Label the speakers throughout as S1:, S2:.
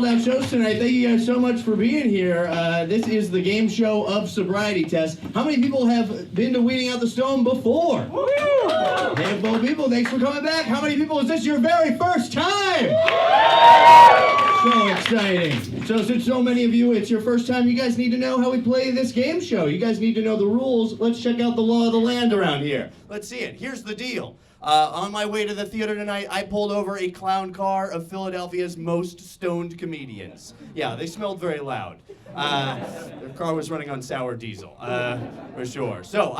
S1: sold-out shows tonight. Thank you guys so much for being here. This is the game show of sobriety test. How many people have been to Weeding Out the Stone before? Handful of people. Thanks for coming back. How many people is this your very first time? So exciting. So since so many of you, it's your first time, you guys need to know how we play this game show. You guys need to know the rules. Let's check out the law of the land around here. Let's see it. Here's the deal. On my way to the theater tonight, I pulled over a clown car of Philadelphia's most stoned comedians. Yeah, they smelled very loud. Their car was running on sour diesel, for sure. So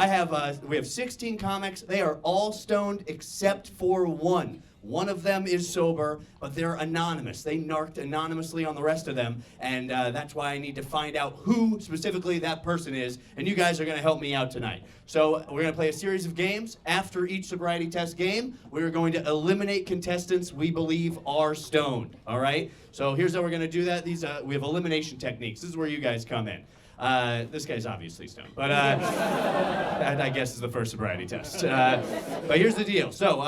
S1: we have 16 comics. They are all stoned except for one. One of them is sober, but they're anonymous. They narked anonymously on the rest of them, and that's why I need to find out who specifically that person is, and you guys are going to help me out tonight. So we're going to play a series of games. After each sobriety test game, we're going to eliminate contestants we believe are stoned, all right? So here's how we're going to do that. We have elimination techniques. This is where you guys come in. This guy's obviously stoned, but that I guess is the first sobriety test. But here's the deal. So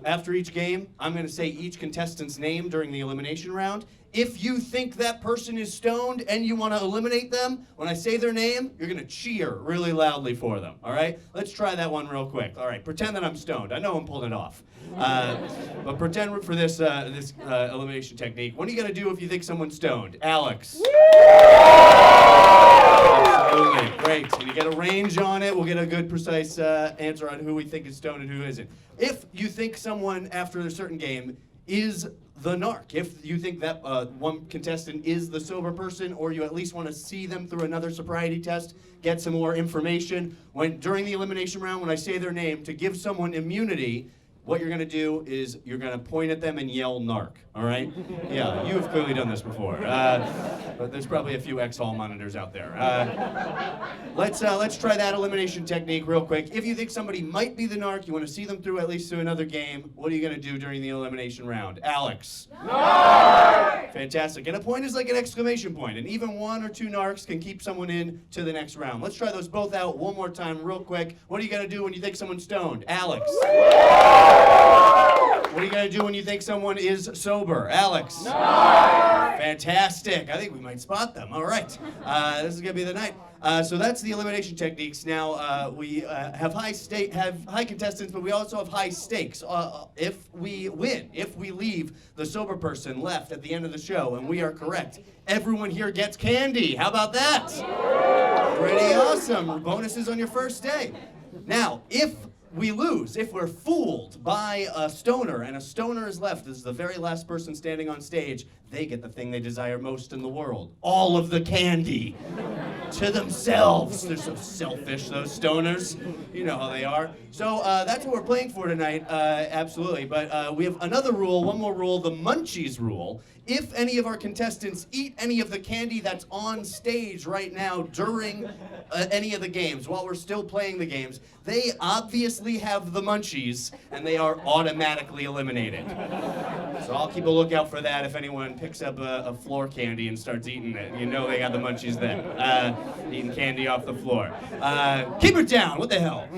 S1: after each game, I'm going to say each contestant's name during the elimination round. If you think that person is stoned and you want to eliminate them, when I say their name, you're going to cheer really loudly for them, all right? Let's try that one real quick. All right, pretend that I'm stoned. I know I'm pulling it off. But pretend for this elimination technique. What are you going to do if you think someone's stoned? Alex. Absolutely, great. And you get a range on it. We'll get a good, precise answer on who we think is stoned and who isn't. If you think someone, after a certain game, is the narc, if you think that one contestant is the sober person, or you at least want to see them through another sobriety test, get some more information, during the elimination round, when I say their name, to give someone immunity, what you're going to do is you're going to point at them and yell narc, all right? Yeah, you have clearly done this before. But there's probably a few X-Hall monitors out there. Let's try that elimination technique real quick. If you think somebody might be the narc, you want to see them through at least through another game, what are you going to do during the elimination round? Alex. Narc! Fantastic. And a point is like an exclamation point, and even one or two narcs can keep someone in to the next round. Let's try those both out one more time real quick. What are you going to do when you think someone's stoned? Alex. What are you going to do when you think someone is sober? Alex? No! Fantastic. I think we might spot them. All right. This is going to be the night. So that's the elimination techniques. Now, we have high contestants, but we also have high stakes. If we win, if we leave the sober person left at the end of the show, and we are correct, everyone here gets candy. How about that? Pretty awesome. Bonuses on your first day. Now, if we lose, if we're fooled by a stoner, and a stoner is left, this is the very last person standing on stage, they get the thing they desire most in the world. All of the candy. To themselves. They're so selfish, those stoners. You know how they are. So that's what we're playing for tonight, absolutely. But we have another rule, one more rule, the munchies rule. If any of our contestants eat any of the candy that's on stage right now during any of the games, while we're still playing the games, they obviously have the munchies, and they are automatically eliminated. So I'll keep a lookout for that. If anyone picks up a floor candy and starts eating it, you know they got the munchies then. Eating candy off the floor. Keep it down, what the hell?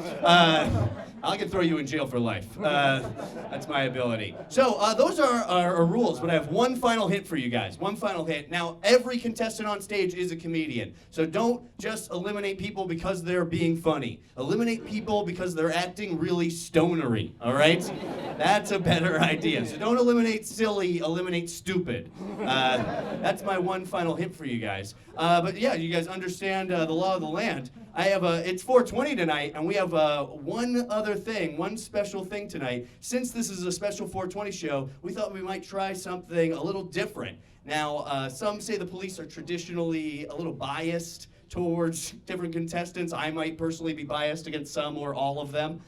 S1: I can throw you in jail for life. That's my ability. So those are our rules, but I have one final hint for you guys. One final hint. Now, every contestant on stage is a comedian. So don't just eliminate people because they're being funny. Eliminate people because they're acting really stonery, all right? That's a better idea. So don't eliminate silly, eliminate stupid. That's my one final hint for you guys. But yeah, you guys understand the law of the land. It's 420 tonight, and we have one other thing, one special thing tonight. Since this is a special 420 show, we thought we might try something a little different. Now, some say the police are traditionally a little biased towards different contestants. I might personally be biased against some or all of them.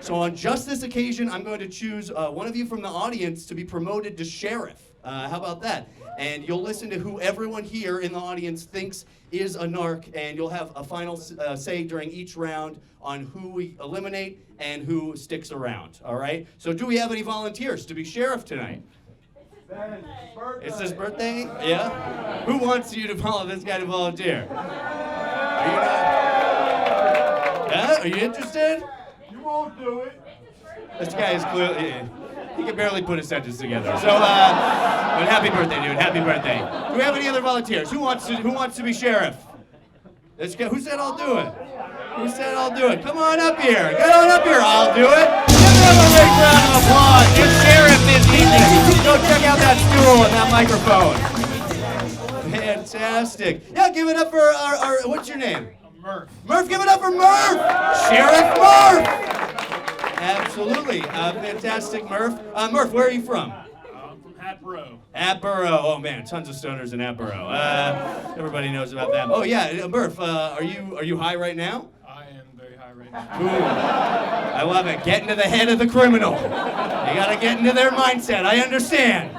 S1: So on just this occasion, I'm going to choose one of you from the audience to be promoted to sheriff. How about that? And you'll listen to who everyone here in the audience thinks is a narc, and you'll have a final say during each round on who we eliminate and who sticks around, all right? So do we have any volunteers to be sheriff tonight? It's his birthday? Yeah? Who wants you to follow this guy to volunteer? Are you not? Yeah? Are you interested?
S2: You won't do it.
S1: This guy is clearly... He can barely put a sentence together. So, but happy birthday, dude. Happy birthday. Do we have any other volunteers? Who wants to be sheriff? Let's go. Who said I'll do it? Who said I'll do it? Come on up here. Get on up here. I'll do it. Give them a big round of applause. It's sheriff this evening. Go check out that stool and that microphone. Fantastic. Yeah, give it up for our what's your name?
S2: Murph.
S1: Murph, give it up for Murph! Sheriff Murph! Absolutely. Fantastic, Murph. Murph, where are you from?
S2: I'm from Hatboro.
S1: Hatboro. Oh, man, tons of stoners in Hatboro. Everybody knows about that. Oh, yeah, Murph, are you high right now?
S2: I am very high right now.
S1: Ooh, I love it. Get into the head of the criminal. You got to get into their mindset. I understand.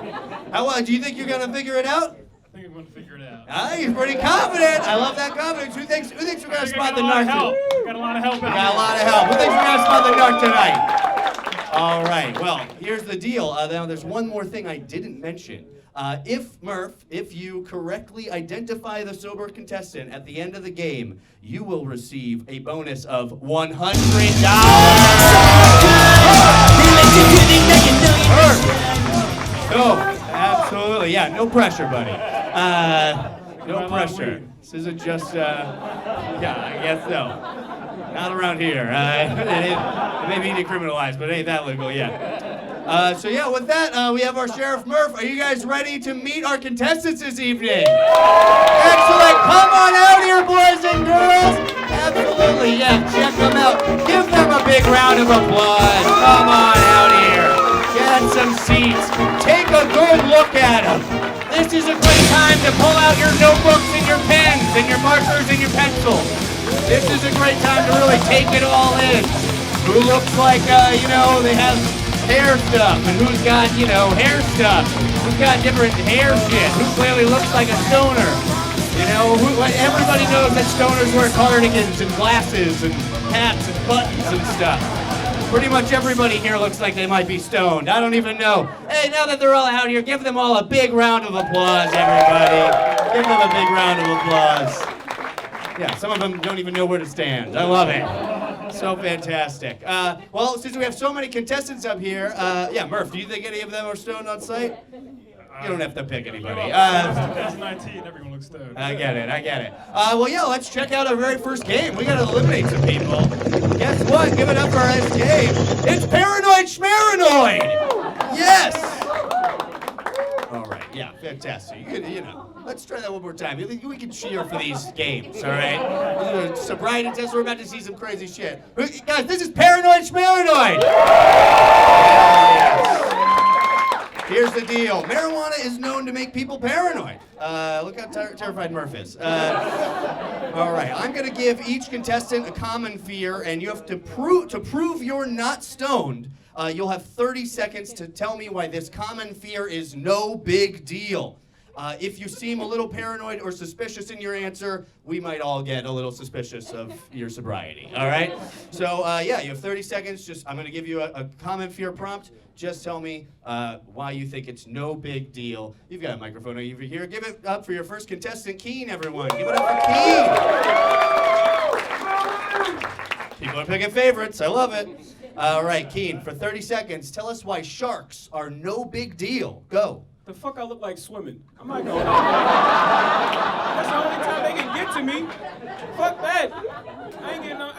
S1: Do you think you're going to figure it out?
S2: I think I'm going to figure it out.
S1: He's pretty confident. I love that confidence. Who thinks we're going to spot the narc?
S2: Got a lot of help.
S1: Got a lot of help. Who thinks we're going to spot the narc tonight? All right. Well, here's the deal. Now, there's one more thing I didn't mention. If you correctly identify the sober contestant at the end of the game, you will receive a bonus of $100. Absolutely. Yeah, no pressure, buddy. No pressure. This isn't just, yeah, I guess so. Not around here. It may be decriminalized, but it ain't that legal yet. So yeah, with that, we have our Sheriff Murph. Are you guys ready to meet our contestants this evening? Excellent. Come on out here, boys and girls. Absolutely, yeah. Check them out. Give them a big round of applause. Come on out here. Get some seats. Take a good look at them. This is a great time to pull out your notebooks and your pens and your markers and your pencils. This is a great time to really take it all in. Who looks like, they have hair stuff, and who's got, hair stuff. Who's got different hair shit. Who clearly looks like a stoner. Everybody knows that stoners wear cardigans and glasses and hats and buttons and stuff. Pretty much everybody here looks like they might be stoned. I don't even know. Hey, now that they're all out here, give them all a big round of applause, everybody. Give them a big round of applause. Yeah, some of them don't even know where to stand. I love it. So fantastic. Well, since we have so many contestants up here, yeah, Murph, do you think any of them are stoned on site? You don't have to pick anybody.
S2: 2019, everyone looks stoned.
S1: I get it. Well, yeah, let's check out our very first game. We gotta eliminate some people. Guess what? Give it up for our next game. It's Paranoid Schmaranoid! Yes! All right, yeah, fantastic. Let's try that one more time. We can cheer for these games, all right? Sobriety test, we're about to see some crazy shit. Guys, this is Paranoid Schmaranoid! Yes. Here's the deal. Marijuana is known to make people paranoid. Look how terrified Murph is. All right, I'm going to give each contestant a common fear, and you have to prove you're not stoned. You'll have 30 seconds to tell me why this common fear is no big deal. If you seem a little paranoid or suspicious in your answer, we might all get a little suspicious of your sobriety, all right? So, yeah, you have 30 seconds. I'm going to give you a common fear prompt. Just tell me why you think it's no big deal. You've got a microphone over here. Give it up for your first contestant, Keen, everyone. Give it up for Keen. People are picking favorites. I love it. All right, Keen, for 30 seconds, tell us why sharks are no big deal. Go.
S2: The fuck I look like swimming? I'm not going. That's the only time they can get to me. Fuck that. I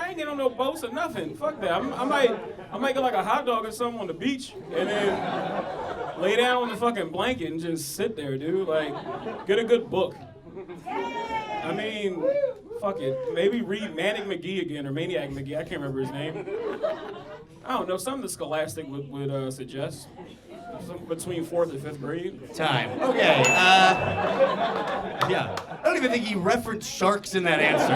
S2: ain't getting on no boats or nothing. Fuck that. I might get like a hot dog or something on the beach and then lay down on the fucking blanket and just sit there, dude. Like, get a good book. I mean, fuck it. Maybe read Manic McGee again or Maniac McGee. I can't remember his name. I don't know. Something the Scholastic would suggest. Between 4th and 5th grade.
S1: Time. Okay. Yeah. I don't even think he referenced sharks in that answer.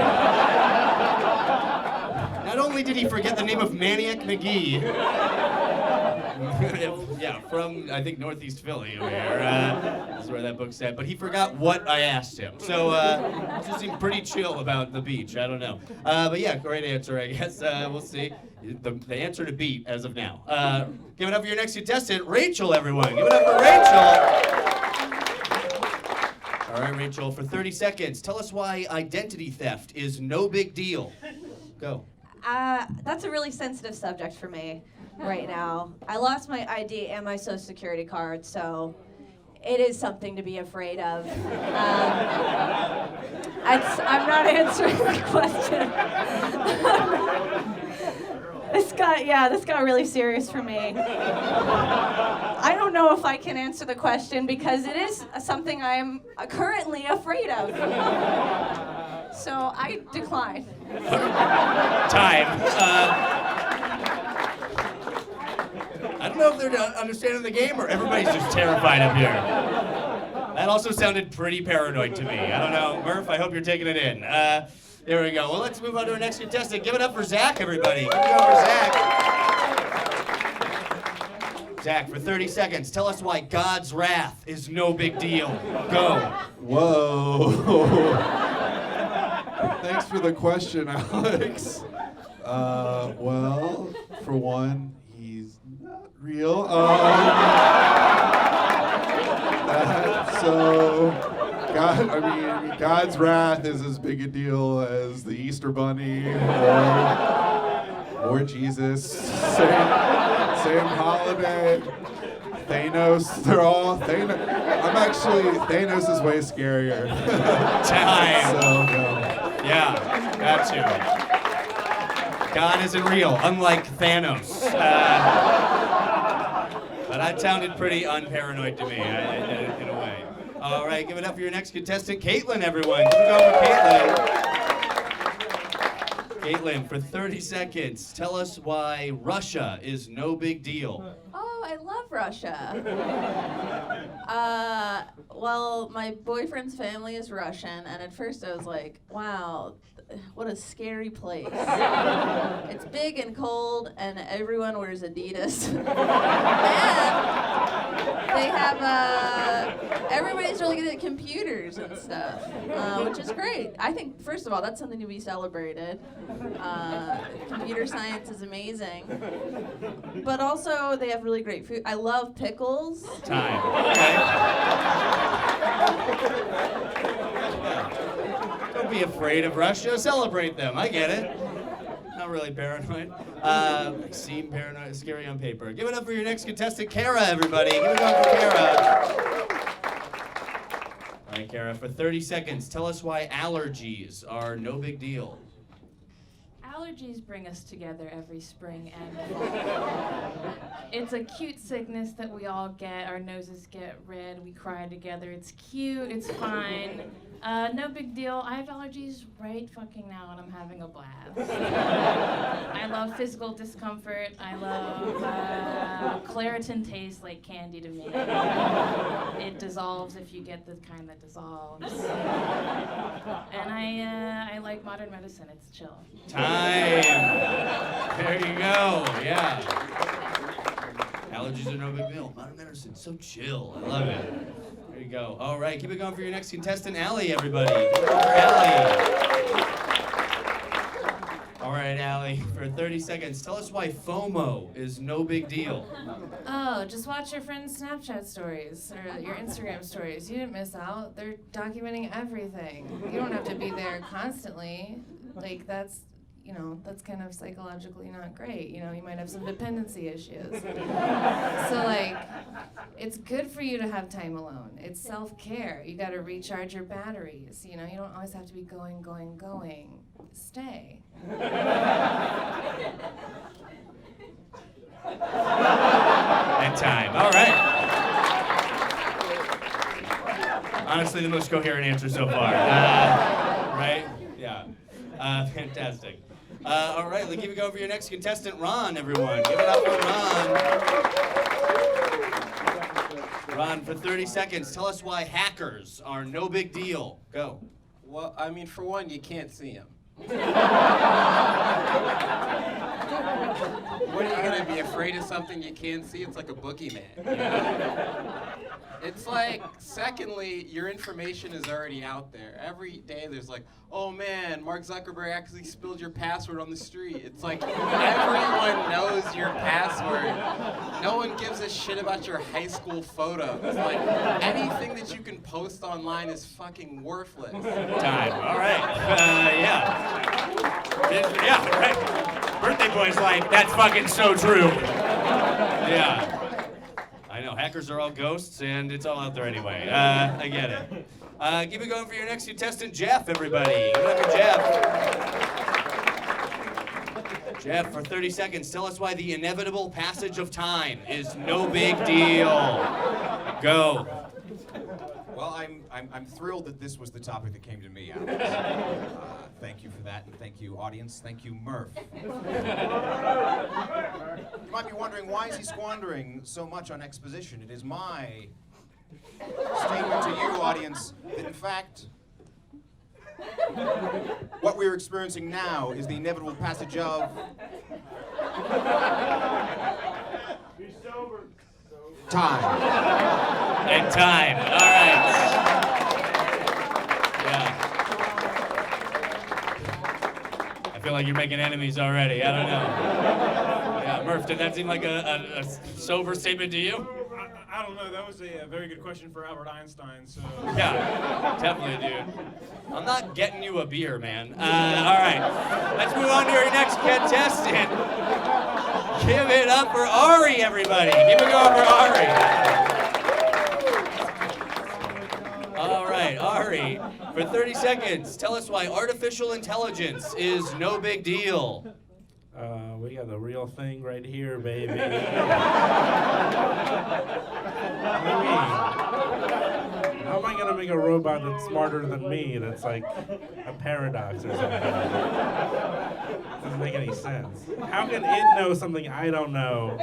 S1: Not only did he forget the name of Maniac McGee. Yeah, from, I think, Northeast Philly over here. That's where that book said. But he forgot what I asked him. So, he just seemed pretty chill about the beach. I don't know. But yeah, great answer, I guess. We'll see. The answer to beat as of now. Give it up for your next contestant, Rachel, everyone. Give it up for Rachel. All right, Rachel, for 30 seconds, tell us why identity theft is no big deal. Go.
S3: That's a really sensitive subject for me. right now. I lost my ID and my social security card, so it is something to be afraid of. I'm not answering the question. This got really serious for me. I don't know if I can answer the question because it is something I am currently afraid of. So I decline.
S1: Time. I don't know if they're understanding the game or everybody's just terrified up here. That also sounded pretty paranoid to me. I don't know. Murph, I hope you're taking it in. There we go. Well, let's move on to our next contestant. Give it up for Zach, everybody. Give it up for Zach. Zach, for 30 seconds, tell us why God's wrath is no big deal. Go.
S4: Whoa. Thanks for the question, Alex. Well, for one, he's not real. God's wrath is as big a deal as the Easter Bunny or Jesus. Same holiday. Thanos, Thanos is way scarier.
S1: Time.
S4: So, no.
S1: Yeah, got you. God isn't real, unlike Thanos. But that sounded pretty unparanoid to me, in a way. All right, give it up for your next contestant, Caitlin, everyone. Keep it going with Caitlin. Caitlin, for 30 seconds, tell us why Russia is no big deal.
S3: Oh, I love Russia. Well, my boyfriend's family is Russian, and at first I was like, wow, what a scary place. It's big and cold, and everyone wears Adidas. And they have, everybody's really good at computers and stuff, which is great. I think, first of all, that's something to be celebrated. Computer science is amazing. But also, they have really great food. I love pickles.
S1: Time. Okay. Don't be afraid of Russia. Celebrate them. I get it. Not really paranoid. Seem paranoid, scary on paper. Give it up for your next contestant, Kara, everybody. Give it up for Kara. All right, Kara, for 30 seconds, tell us why allergies are no big deal.
S5: Allergies bring us together every spring and fall. It's a cute sickness that we all get. Our noses get red, we cry together. It's cute, it's fine. No big deal. I have allergies right fucking now and I'm having a blast. I love physical discomfort. I love Claritin tastes like candy to me. It dissolves if you get the kind that dissolves. And I like modern medicine. It's chill.
S1: Time. There you go. Yeah. Allergies are no big deal. Modern medicine, so chill. I love it. There you go. All right, keep it going for your next contestant, Allie, everybody. Give it up for Allie. All right, Allie, for 30 seconds, tell us why FOMO is no big deal.
S5: Oh, just watch your friends' Snapchat stories or your Instagram stories. You didn't miss out. They're documenting everything. You don't have to be there constantly. Like, that's kind of psychologically not great. You might have some dependency issues. So, like, it's good for you to have time alone. It's self-care. You got to recharge your batteries. You don't always have to be going. Stay.
S1: And time. All right. Honestly, the most coherent answer so far. Right? Yeah. Fantastic. All right, let's keep it going for your next contestant, Ron, everyone. Give it up for Ron. Ron, for 30 seconds, tell us why hackers are no big deal. Go.
S6: Well, for one, you can't see them. What are you going to be afraid of something you can't see? It's like a boogeyman. It's like, secondly, your information is already out there. Every day there's like, oh man, Mark Zuckerberg actually spilled your password on the street. It's like, everyone knows your password. No one gives a shit about your high school photos. Like, anything that you can post online is fucking worthless.
S1: Time. All right. Yeah. Yeah, right. Birthday boy's like, that's fucking so true. Yeah. I know, hackers are all ghosts, and it's all out there anyway. I get it. Keep it going for your next contestant, Jeff, everybody. Give it up for Jeff. Jeff, for 30 seconds, tell us why the inevitable passage of time is no big deal. Go.
S7: Well, I'm thrilled that this was the topic that came to me, Alex. Thank you for that, and thank you, audience. Thank you, Murph. You might be wondering, why is he squandering so much on exposition? It is my statement to you, audience, that in fact, what we're experiencing now is the inevitable passage of time.
S1: And time. All right. Yeah. I feel like you're making enemies already. I don't know. Yeah, Murph, did that seem like a sober statement to you?
S2: I don't know. That was a very good question for Albert Einstein. So.
S1: Yeah, definitely, dude. I'm not getting you a beer, man. All right. Let's move on to our next contestant. Give it up for Ari, everybody. Give it up for Ari. All right, Ari, for 30 seconds, tell us why artificial intelligence is no big deal.
S8: We got the real thing right here, baby. How am I gonna make a robot that's smarter than me? That's like a paradox or something. Doesn't make any sense. How can it know something I don't know?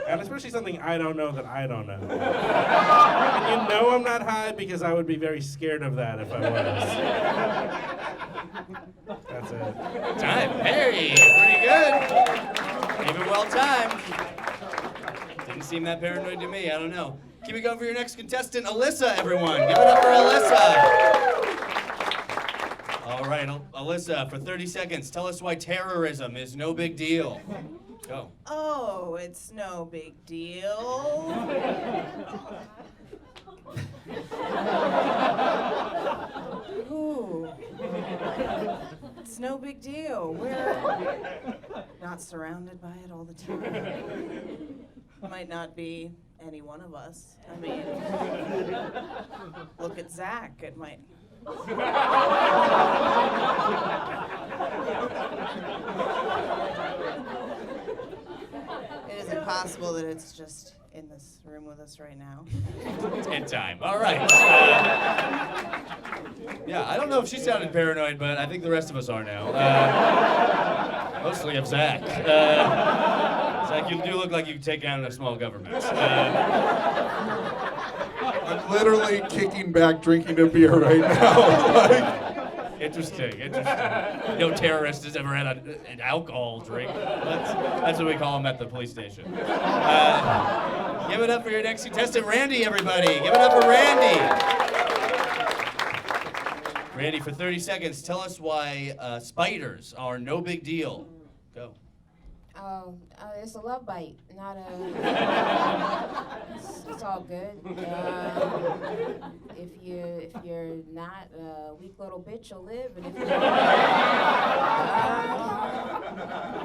S8: And especially something I don't know that I don't know. And you know I'm not high because I would be very scared of that if I was. That's it.
S1: Time. Hey, pretty good. Even well timed. Didn't seem that paranoid to me. I don't know. Keep it going for your next contestant, Alyssa, everyone. Give it up for Alyssa. All right, Alyssa, for 30 seconds, tell us why terrorism is no big deal. Go.
S9: Oh, it's no big deal. Ooh. It's no big deal. We're not surrounded by it all the time. Might not be any one of us. I mean, look at Zach. It might. It isn't possible that it's just in this room with us right now.
S1: In time. All right. Yeah, I don't know if she sounded paranoid, but I think the rest of us are now. Mostly of Zach. Zach, you do look like you could take down a small government.
S4: I'm literally kicking back, drinking a beer right now.
S1: Interesting. No terrorist has ever had an alcohol drink. That's what we call them at the police station. Give it up for your next contestant, Randy, everybody. Give it up for Randy. Randy, for 30 seconds, tell us why spiders are no big deal. Go.
S10: It's a love bite, not a. It's all good. If you're not a weak little bitch, you'll live, and if you're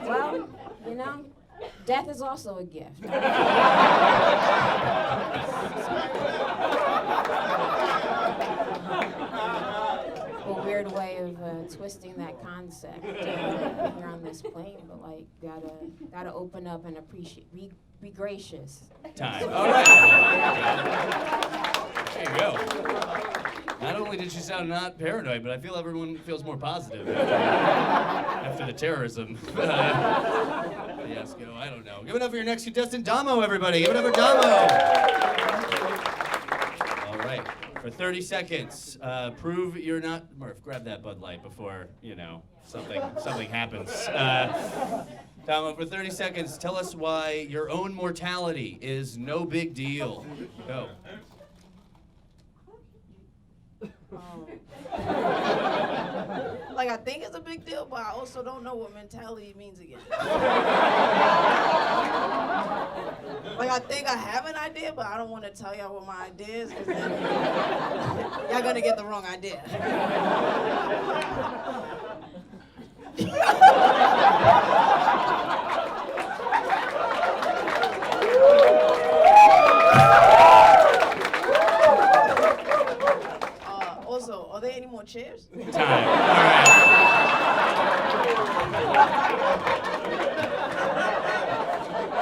S10: well, you know, death is also a gift. A weird way of twisting that concept here on this plane, but like gotta open up and appreciate, be gracious.
S1: Time. All right. There you go. Not only did she sound not paranoid, but I feel everyone feels more positive after the terrorism fiasco. I don't know. Give it up for your next contestant, Damo, everybody. Give it up for Damo. All right. For 30 seconds, prove you're not... Murph, grab that Bud Light before, something happens. Damo, for 30 seconds, tell us why your own mortality is no big deal. Go.
S9: Like, I think it's a big deal, but I also don't know what mentality means again. Like, I think I have an idea, but I don't want to tell y'all what my idea is, because then y'all gonna get the wrong idea. Also, are there any more chairs?
S1: Time. All right.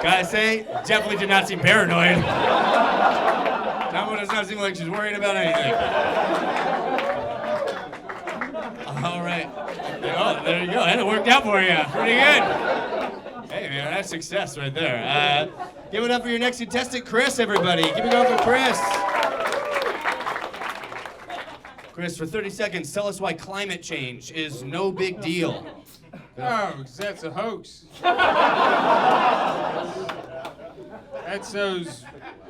S1: Gotta say, definitely did not seem paranoid. Tombo does not seem like she's worried about anything. All right. Oh, there you go. And it worked out for you. Pretty good. Hey, man, that's success right there. Give it up for your next contestant, Chris, everybody. Give it up for Chris. Chris, for 30 seconds, tell us why climate change is no big deal.
S11: Oh, 'cause that's a hoax. That's those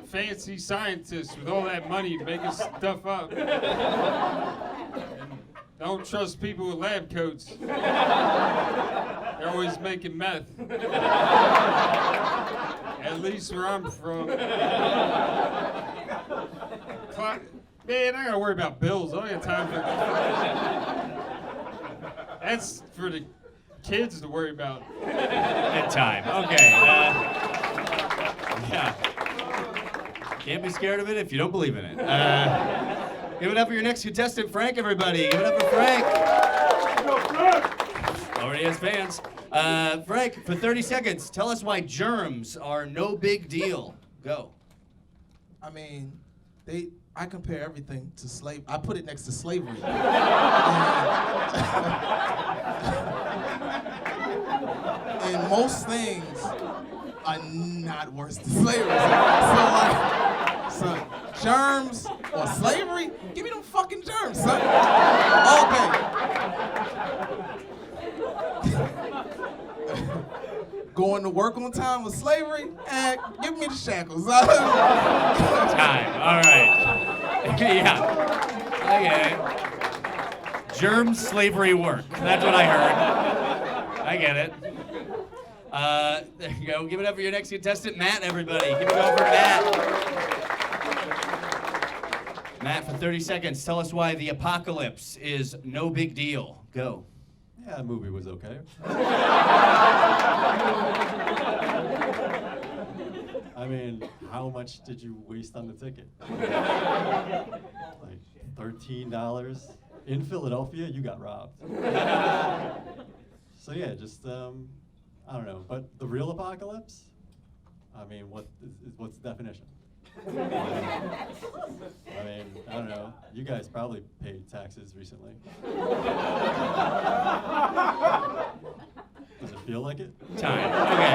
S11: fancy scientists with all that money making stuff up. Don't trust people with lab coats. They're always making meth. At least where I'm from. Man, I gotta worry about bills. I don't have time for that. That's for the kids to worry about.
S1: At time. Okay. Yeah. Can't be scared of it if you don't believe in it. Give it up for your next contestant, Frank, everybody. Give it up for Frank. Already has fans. Frank, for 30 seconds, tell us why germs are no big deal. Go.
S12: I mean, I compare everything to slavery. I put it next to slavery. And most things are not worse than slavery. So germs or slavery? Give me them fucking germs, son. Okay. Going to work on time with slavery? Give me the shackles.
S1: Time. All right. Yeah. Okay. Germ slavery work. That's what I heard. I get it. There you go. Give it up for your next contestant, Matt, everybody. Give it up for Matt. Matt, for 30 seconds, tell us why the apocalypse is no big deal. Go.
S13: Yeah, the movie was okay. I mean, how much did you waste on the ticket? Like $13 in Philadelphia, you got robbed. So yeah, just I don't know. But the real apocalypse? I mean, what's the definition? I mean, I don't know. You guys probably paid taxes recently. Does it feel like it?
S1: Time. Okay.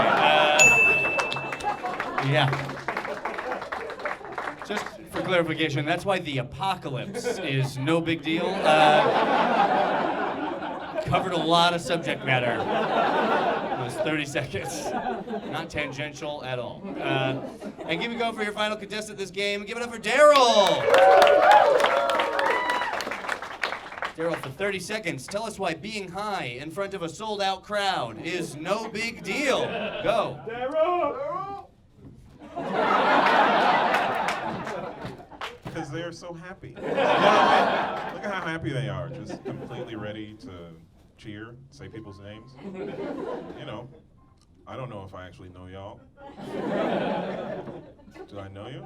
S1: Yeah. Just for clarification, that's why the apocalypse is no big deal. Covered a lot of subject matter. It was 30 seconds. Not tangential at all. And give it a go for your final contestant this game. Give it up for Daryl. Daryl, for 30 seconds, tell us why being high in front of a sold-out crowd is no big deal. Go.
S14: Daryl! Because they're so happy. Look at how happy they are, just completely ready to cheer, say people's names. You know, I don't know if I actually know y'all. Do I know you?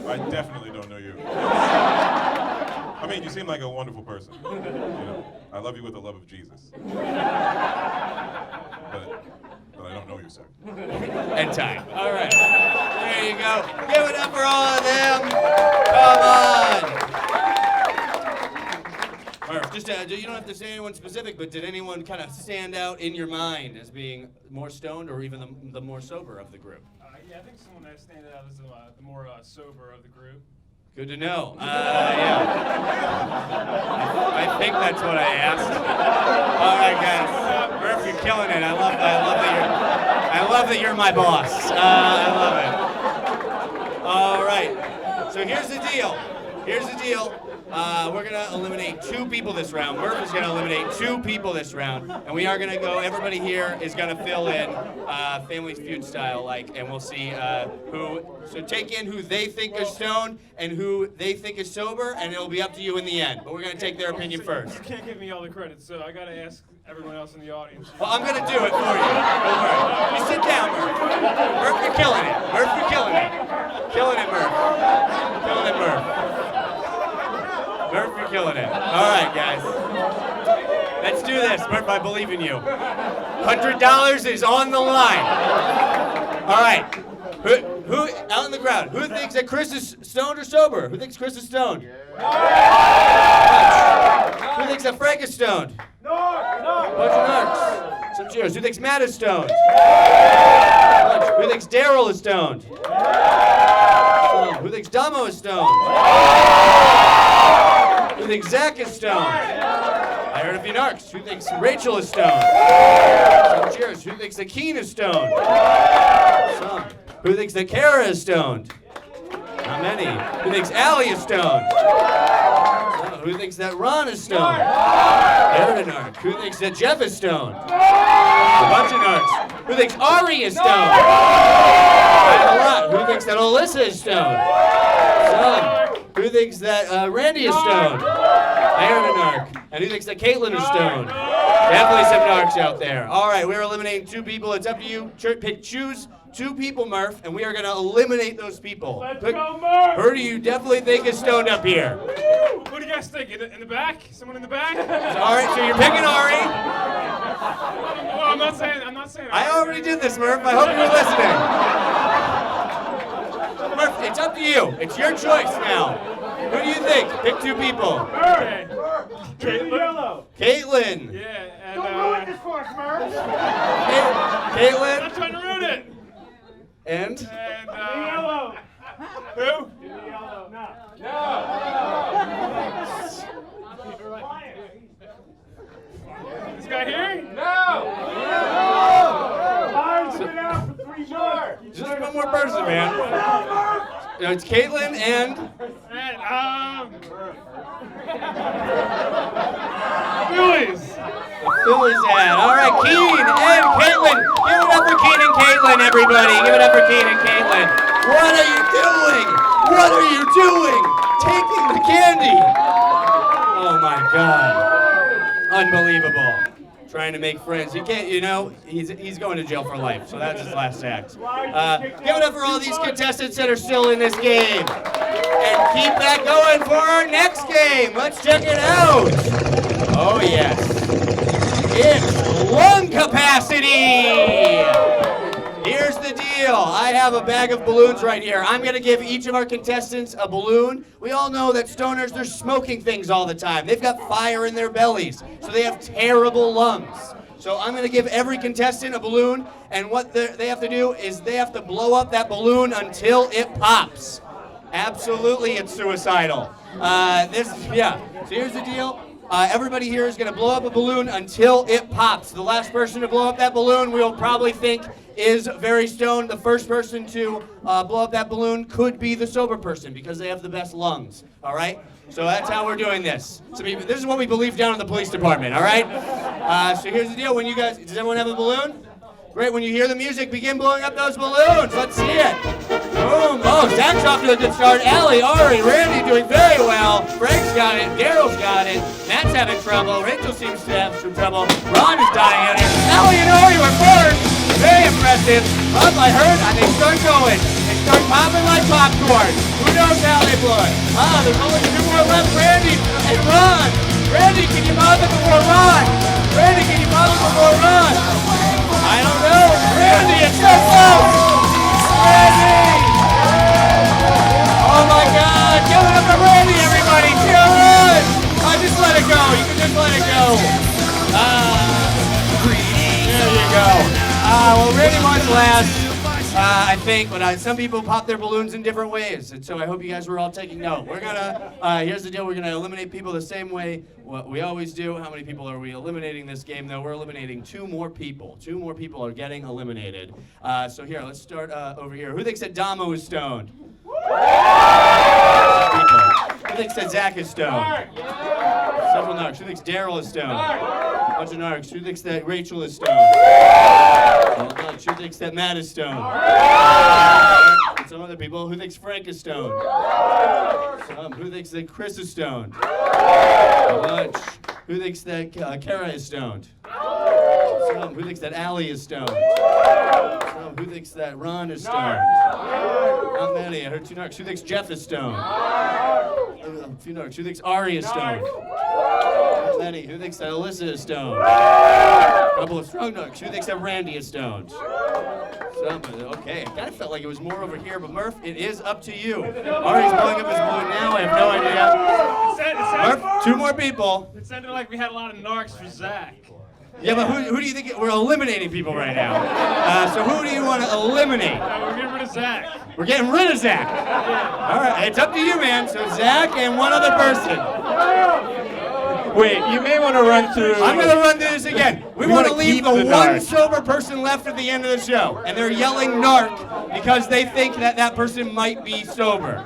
S14: I definitely don't know you. I mean, you seem like a wonderful person. You know, I love you with the love of Jesus. But I don't know you, sir.
S1: And time. All right. There you go. Give it up for all of them. Come on. Murph, just you don't have to say anyone specific, but did anyone kind of stand out in your mind as being more stoned or even the more sober of the group?
S2: Yeah, I think someone that stands out is the more sober of the group.
S1: Good to know. Yeah. I think that's what I asked. All right, guys. Murph, you're killing it. I love that you're my boss. I love it. All right. So here's the deal. We're gonna eliminate 2 people this round. Murph is gonna eliminate 2 people this round, and we are gonna go. Everybody here is gonna fill in, Family Feud style, and we'll see who. So take in who they think is stoned and who they think is sober, and it'll be up to you in the end. But we're gonna take their opinion first.
S2: You can't give me all the credit, so I gotta ask everyone else in the audience.
S1: Well, I'm gonna do it for you. Don't worry. You sit down, Murph. Murph, you're killing it. Killing it, Murph. Killing it, Murph. feeling it. All right, guys. Let's do this. Murph, I believe in you. $100 is on the line. All right. Who out in the crowd? Who thinks that Chris is stoned or sober? Who thinks Chris is stoned? Who thinks that Frank is stoned? Bunch of narcs. Some cheers. Who thinks Matt is stoned? Who thinks Daryl is stoned? Who thinks Damo is stoned? Who thinks Zach is stoned? I heard a few narcs. Who thinks Rachel is stoned? Some cheers. Who thinks that Keen is stoned? Some. Who thinks that Kara is stoned? Not many. Who thinks Allie is stoned? Some. Who thinks that Ron is stoned? They're a narc. Who thinks that Jeff is stoned? A bunch of narcs. Who thinks Ari is stoned? A lot. Who thinks that Alyssa is stoned? Some. Who thinks that Randy is stoned? I heard a narc. And who thinks that Caitlin is stoned? Definitely some narcs out there. All right, we're eliminating 2 people. It's up to you. Choose 2 people, Murph, and we are going to eliminate those people.
S2: Let's go, Murph!
S1: Who do you definitely think is stoned up here?
S2: What do you guys think? In the back? Someone in the back?
S1: All right, so you're picking Ari.
S2: Well, I'm not saying.
S1: I already did this, Murph. I hope you were listening. Murph, it's up to you. It's your choice now. Who do you think? Pick 2 people.
S2: Okay.
S1: Caitlin.
S2: Yeah, and
S15: Don't ruin this for us, Murph.
S1: Caitlin.
S2: I'm not trying to ruin it.
S1: And?
S2: Yellow. Who?
S15: Yellow. No.
S2: This guy here?
S15: No. Ours been out for 3 more.
S1: Just one more person, man. No, it's Caitlin and
S2: Phillies.
S1: Phillies ad. All right, Keen and Caitlin. Give it up for Keen and Caitlin, everybody. Give it up for Keen and Caitlin. What are you doing? What are you doing? Taking the candy. Oh my God. Unbelievable. Trying to make friends. You can't, he's going to jail for life, so that's his last act. Give it up for all these contestants that are still in this game. And keep that going for our next game. Let's check it out. Oh, yes. It's lung capacity. Here's the deal. I have a bag of balloons right here. I'm going to give each of our contestants a balloon. We all know that stoners, they're smoking things all the time. They've got fire in their bellies, so they have terrible lungs. So I'm going to give every contestant a balloon, and what they have to do is they have to blow up that balloon until it pops. Absolutely, it's suicidal. So here's the deal. Everybody here is going to blow up a balloon until it pops. The last person to blow up that balloon, we'll probably think is very stoned. The first person to blow up that balloon could be the sober person because they have the best lungs. All right? So that's how we're doing this. So this is what we believe down in the police department. All right? So here's the deal. Does everyone have a balloon? Great. When you hear the music, begin blowing up those balloons. Let's see it. Boom. Oh, Zach's off to a good start. Allie, Ari, Randy doing very well. Frank's got it. Daryl's got it. Matt's having trouble. Rachel seems to have some trouble. Ron is dying at it. Allie and Ari were first. Very impressive. Up, I heard, and they start going. They start popping like popcorn. Who knows how they blow it? There's only 2 more left. Randy and Ron. Randy, can you pop it before Ron? Randy, can you pop it before Ron? I don't know. Randy, it's so close. Randy. Oh my God. Give it up for Randy, everybody. Chill on. Just let it go. You can just let it go. There you go. Well, Randy was last, I think, but some people pop their balloons in different ways, and so I hope you guys were all taking note. We're gonna, here's the deal, we're gonna eliminate people the same way what we always do. How many people are we eliminating this game, though? We're eliminating 2 more people. 2 more people are getting eliminated. So here, let's start over here. Who thinks that Damo is stoned? Who thinks that Zach is stoned? Several narcs. Who thinks Daryl is stoned? Bunch of narcs. Who thinks that Rachel is stoned? Who thinks that Matt is stoned? And some other people. Who thinks Frank is stoned? Who thinks that Chris is stoned? A bunch. Who thinks that Kara is stoned? Who thinks that Allie is stoned? Who thinks that Ron is stoned? Not many. I heard 2 narcs. Who thinks Jeff is stoned? a few Narcs. Who thinks Ari is stoned? Not many. Who thinks that Alyssa is stoned? A couple of strong Narcs. Who thinks that Randy is stoned? Okay, I kind of felt like it was more over here, but Murph, it is up to you. Ari's blowing up his balloon now. I have no idea. Murph, 2 more people.
S11: It sounded like we had a lot of narcs for Zach.
S1: Yeah, but who do you think? We're eliminating people right now. So who do you want to eliminate?
S11: We're getting rid of Zach.
S1: We're getting rid of Zach. All right, it's up to you, man. So Zach and one other person.
S2: Wait, you may want to run through.
S1: I'm going to run through this again. We want to leave the one
S2: narc.
S1: sober person left at the end of the show. And they're yelling narc because they think that that person might be sober.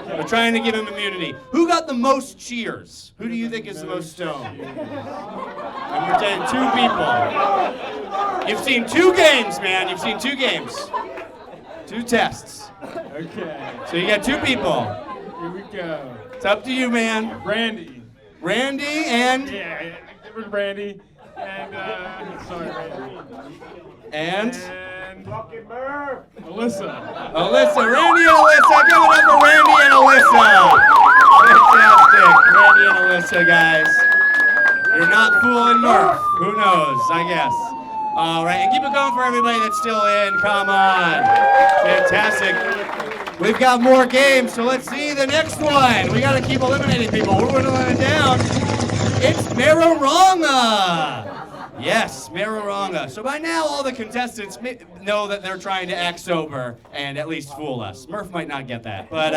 S1: We're trying to give him immunity. Who got the most cheers? Who do you think is the most stoned? And we're saying 2 people. You've seen 2 games, man. You've seen 2 games. 2 tests.
S11: Okay.
S1: So you got 2 people.
S11: Here we go.
S1: It's up to you, man.
S11: Randy.
S1: Randy and?
S11: Yeah, it was Randy. And, sorry, Randy.
S1: And?
S15: Fucking Murph.
S11: Alyssa.
S1: Alyssa. Randy and Alyssa. Give it up for Randy and Alyssa. Fantastic. Randy and Alyssa, guys. You're not fooling Murph. Who knows, I guess. All right, and keep it going for everybody that's still in. Come on. Fantastic. We've got more games, so let's see the next one. We got to keep eliminating people. We're whittling it down. It's Mararanga. Yes, Mararanga. So by now, all the contestants know that they're trying to act sober and at least fool us. Murph might not get that, but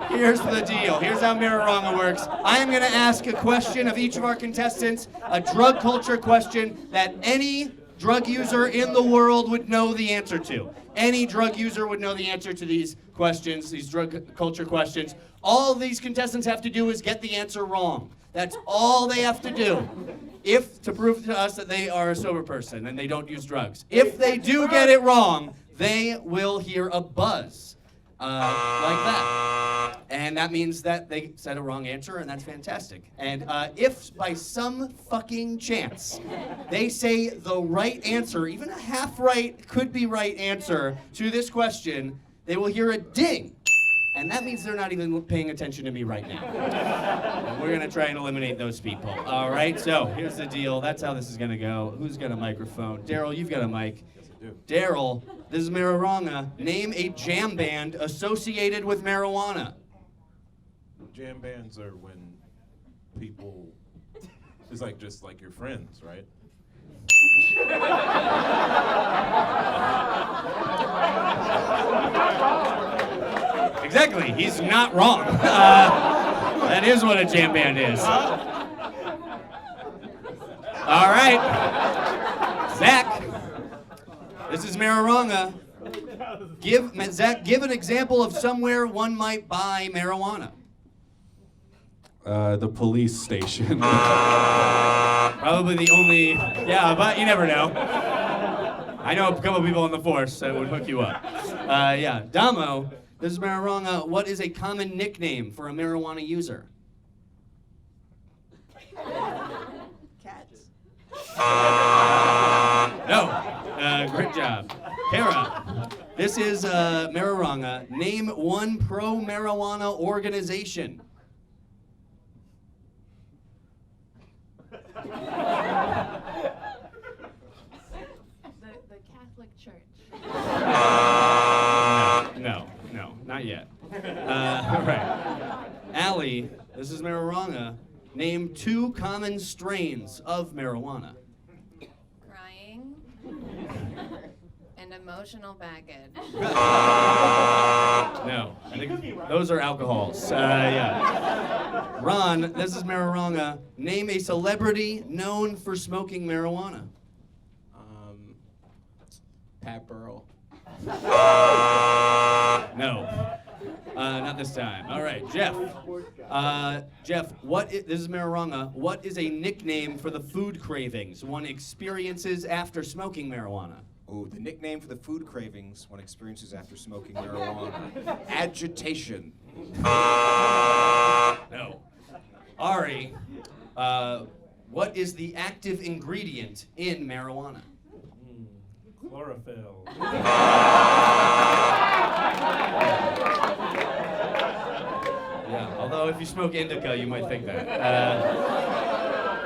S1: here's the deal. Here's how Mararanga works. I am going to ask a question of each of our contestants, a drug culture question that any drug user in the world would know the answer to. Any drug user would know the answer to these questions, these drug culture questions. All these contestants have to do is get the answer wrong. That's all they have to do. To prove to us that they are a sober person and they don't use drugs. If they do get it wrong, they will hear a buzz like that. And that means that they said a wrong answer, and that's fantastic. And if by some fucking chance they say the right answer, even a half right, could be right answer to this question, they will hear a ding. And that means they're not even paying attention to me right now. And we're going to try and eliminate those people. All right, so here's the deal. That's how this is going to go. Who's got a microphone? Daryl, you've got a mic. Daryl, this is Mararanga. Name a jam band associated with marijuana.
S14: Jam bands are when people, it's like just like your friends, right?
S1: Exactly, he's not wrong. That is what a jam band is. All right, Zach, this is Mararanga. Zach, give an example of somewhere one might buy marijuana.
S4: The police station.
S1: Probably the only, yeah, but you never know. I know a couple people in the force that would hook you up. Yeah, Damo, this is Mararanga. What is a common nickname for a marijuana user?
S9: Cats.
S1: No, great job. Kara, this is Mararanga. Name one pro-marijuana organization.
S5: The Catholic Church.
S1: No, not yet. All right. Allie, this is Mararanga. Name 2 common strains of marijuana.
S16: Crying and emotional baggage.
S1: No, I think those are alcohols. Yeah. Ron, this is Mararanga. Name a celebrity known for smoking marijuana.
S6: Pat Burrell.
S1: No, not this time. All right, Jeff. Jeff, this is Mararanga. What is a nickname for the food cravings one experiences after smoking marijuana?
S7: Oh, the nickname for the food cravings one experiences after smoking marijuana. Agitation.
S1: No. Ari, what is the active ingredient in marijuana?
S8: Chlorophyll.
S1: Although if you smoke indica, you might think that.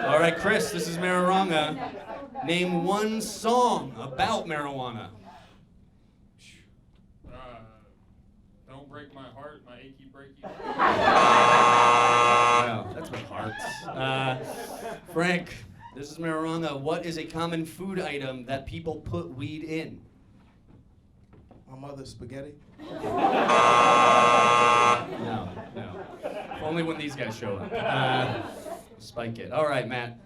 S1: All right, Chris, this is marijuana. Name one song about marijuana.
S11: Don't break my heart, my achy breaky.
S1: Wow, that's with hearts. Frank, this is marijuana. What is a common food item that people put weed in?
S12: My mother's spaghetti.
S1: No. Only when these guys show up. Spike it. All right, Matt.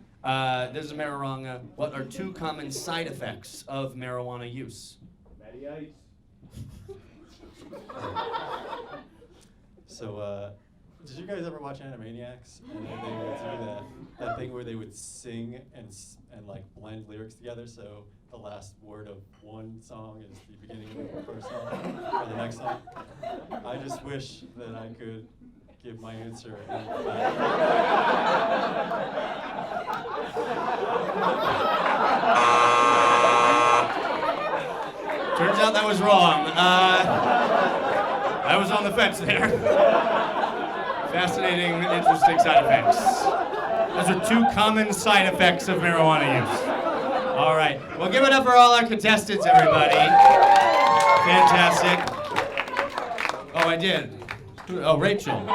S1: This is marijuana. What are two common side effects of marijuana use?
S15: Matty Ice.
S13: So, did you guys ever watch Animaniacs? And then they would do that thing where they would sing and like blend lyrics together. So the last word of one song is the beginning of the first song or the next song. I just wish that I could give my answer.
S1: Turns out that was wrong. I was on the fence there. Fascinating, interesting side effects. Those are two common side effects of marijuana use. All right. Well, give it up for all our contestants, everybody. Fantastic. Oh, I did. Oh, Rachel.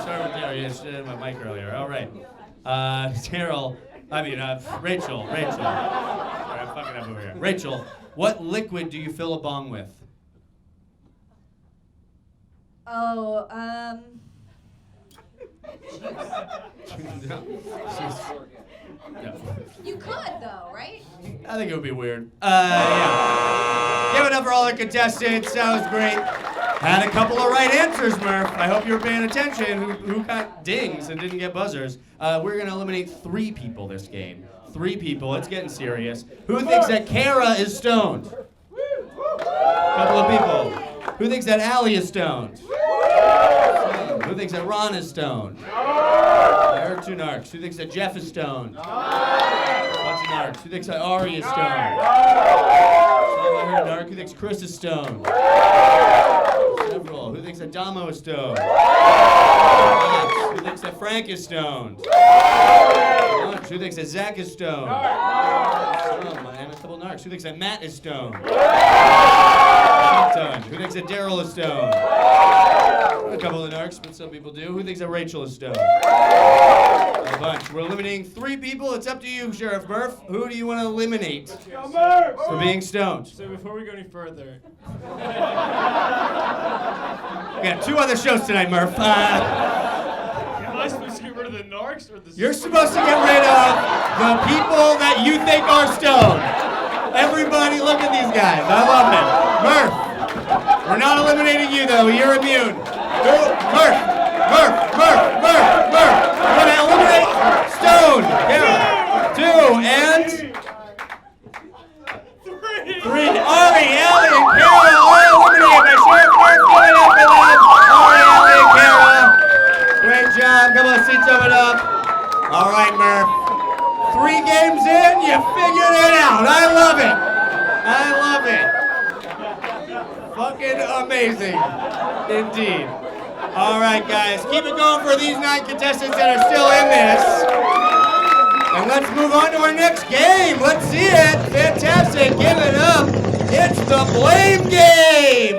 S1: Sorry, Terry. I did my mic earlier. All right. Rachel. Sorry, I'm fucking up over here. Rachel, what liquid do you fill a bong with?
S3: Oh,
S1: No.
S3: you could though, right?
S1: I think it would be weird. Yeah. Give it up for all the contestants. That was great. Had a couple of right answers, Murph. I hope you were paying attention. Who got dings and didn't get buzzers? We're going to eliminate 3 people this game. 3 people. It's getting serious. Who thinks that Kara is stoned? Couple of people. Who thinks that Allie is stoned? Who thinks that Ron is stoned? I heard 2 narcs. Who thinks that Jeff is stoned? Bunch of narcs. Who thinks that Ari is stoned? I heard a narc. Who thinks Chris is stoned? Several. Who thinks that Damo is stoned? Who thinks that Frank is stoned? Who thinks that Zach is stoned? Oh, man, a couple narcs. Who thinks that Matt is stoned? Who thinks that Daryl is stoned? A couple of narcs, but some people do. Who thinks that Rachel is stoned? A bunch. We're eliminating 3 people. It's up to you, Sheriff Murph. Who do you want to eliminate for being stoned?
S11: So before we go any further,
S1: We got 2 other shows tonight, Murph.
S11: am I supposed to get rid of the narcs or the?
S1: You're supposed to get rid of the people that you think are stoned. Everybody, look at these guys. I love it. Murph, we're not eliminating you, though. You're immune. Murph. We're going to eliminate Stone. Yeah. 2 and 3. Ari, Allie, and Kara all eliminated by Sheriff Murph. Give it up for them. Ari, Allie, and Kara. Great job. Couple of seats open up. All right, Murph. 3 games in, you figured it out. I love it. Fucking amazing. Indeed. All right, guys. Keep it going for these 9 contestants that are still in this. And let's move on to our next game. Let's see it. Fantastic. Give it up. It's the blame game.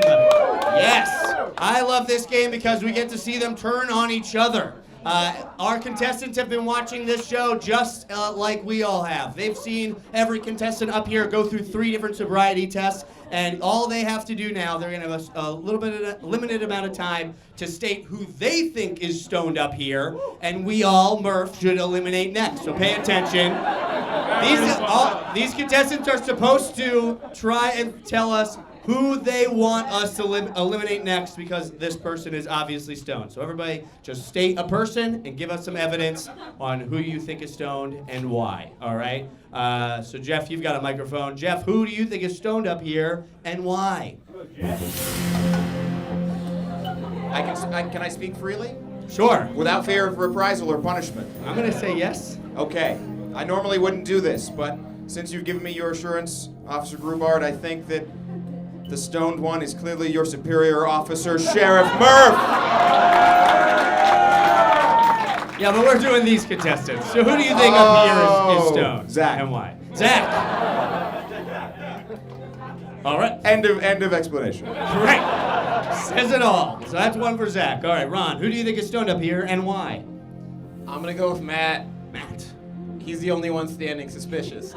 S1: Yes. I love this game because we get to see them turn on each other. Our contestants have been watching this show just like we all have. They've seen every contestant up here go through 3 different sobriety tests, and all they have to do now, they're going to have a little bit of a limited amount of time to state who they think is stoned up here, and we all, Murph, should eliminate next. So pay attention. These contestants are supposed to try and tell us who they want us to eliminate next, because this person is obviously stoned. So everybody just state a person and give us some evidence on who you think is stoned and why, all right? So Jeff, you've got a microphone. Jeff, who do you think is stoned up here and why?
S7: Can I speak freely?
S1: Sure.
S7: Without fear of reprisal or punishment?
S1: I'm going to say yes.
S7: Okay. I normally wouldn't do this, but since you've given me your assurance, Officer Grubard, I think that the stoned one is clearly your superior officer, Sheriff Murph!
S1: Yeah, but we're doing these contestants. So who do you think up here is stoned?
S7: Zach.
S1: And why? Zach. All right.
S7: End of explanation.
S1: Right. Says it all. So that's one for Zach. All right, Ron, who do you think is stoned up here and why?
S6: I'm gonna go with Matt.
S1: Matt.
S6: He's the only one standing suspicious.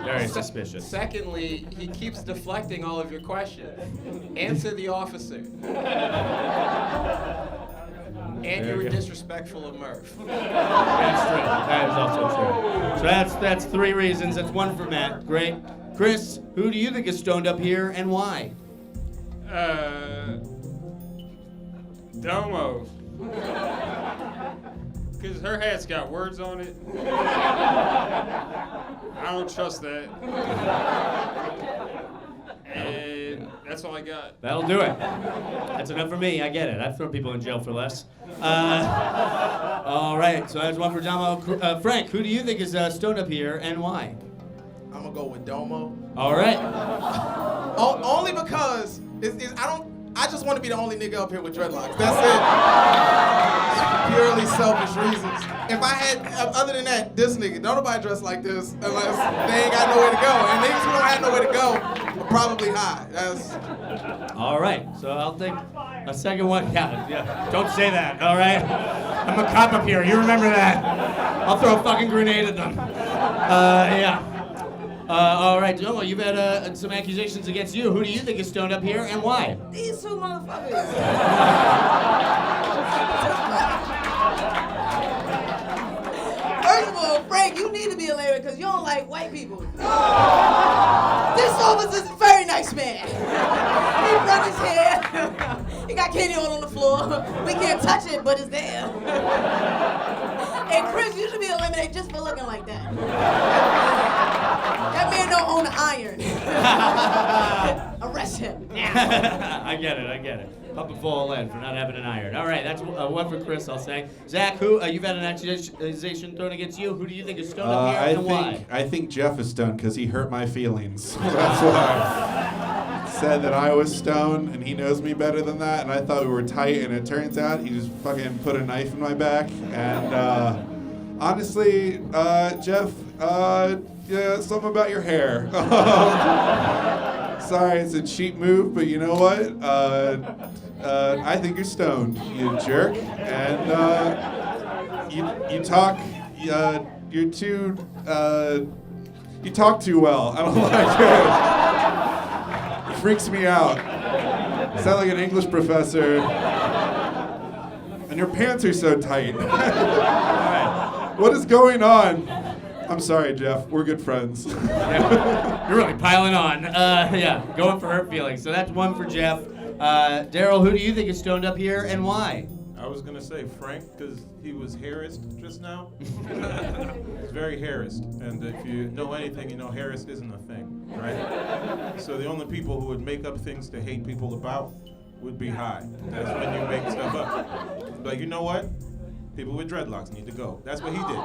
S1: Very suspicious.
S6: Secondly, he keeps deflecting all of your questions. Answer the officer. And you were disrespectful of Murph.
S1: That's true. That is also true. So that's 3 reasons. That's 1 for Matt. Great. Chris, who do you think is stoned up here and why?
S11: Domo. Because her hat's got words on it. I don't trust that. And that's all I got.
S1: That'll do it. That's enough for me. I get it. I've thrown people in jail for less. All right. So that's 1 for Domo. Frank, who do you think is stoned up here and why?
S12: I'm gonna go with Domo.
S1: All right.
S12: Only because I just want to be the only nigga up here with dreadlocks. That's it. Purely selfish reasons. If I had, other than that, this nigga, don't nobody dress like this unless they ain't got nowhere to go. And niggas who don't have nowhere to go are probably high. That's.
S1: All right. So I'll take a second one. Yeah. Don't say that. All right. I'm a cop up here. You remember that? I'll throw a fucking grenade at them. Yeah. All right, Domo, you've had some accusations against you. Who do you think is stoned up here and why?
S9: These 2 motherfuckers. First of all, Frank, you need to be eliminated because you don't like white people. This officer's a very nice man. He brushed his hair. He got candy on the floor. We can't touch it, but it's there. And Chris, you should be eliminated just for looking like that. That man don't own an iron. Arrest him now.
S1: I get it. Up and full in for not having an iron. All right, that's 1 for Chris, I'll say. Zach, who you've had an accusation thrown against you. Who do you think is stoned up here and why?
S4: I think Jeff is stoned because he hurt my feelings. That's why. Said that I was stoned and he knows me better than that, and I thought we were tight, and it turns out he just fucking put a knife in my back. And honestly, Jeff, yeah, something about your hair. Sorry, it's a cheap move, but you know what? I think you're stoned, you jerk. And you talk, you're too, you talk too well. I don't like it. It freaks me out. You sound like an English professor. And your pants are so tight. What is going on? I'm sorry, Jeff. We're good friends.
S1: You're really piling on. Yeah, going for hurt feelings. So that's 1 for Jeff. Daryl, who do you think is stoned up here and why?
S14: I was gonna say Frank because he was harassed just now. He's very harassed, and if you know anything, you know harassed isn't a thing, right? So the only people who would make up things to hate people about would be high. That's when you make stuff up. But you know what? People with dreadlocks need to go. That's what he did.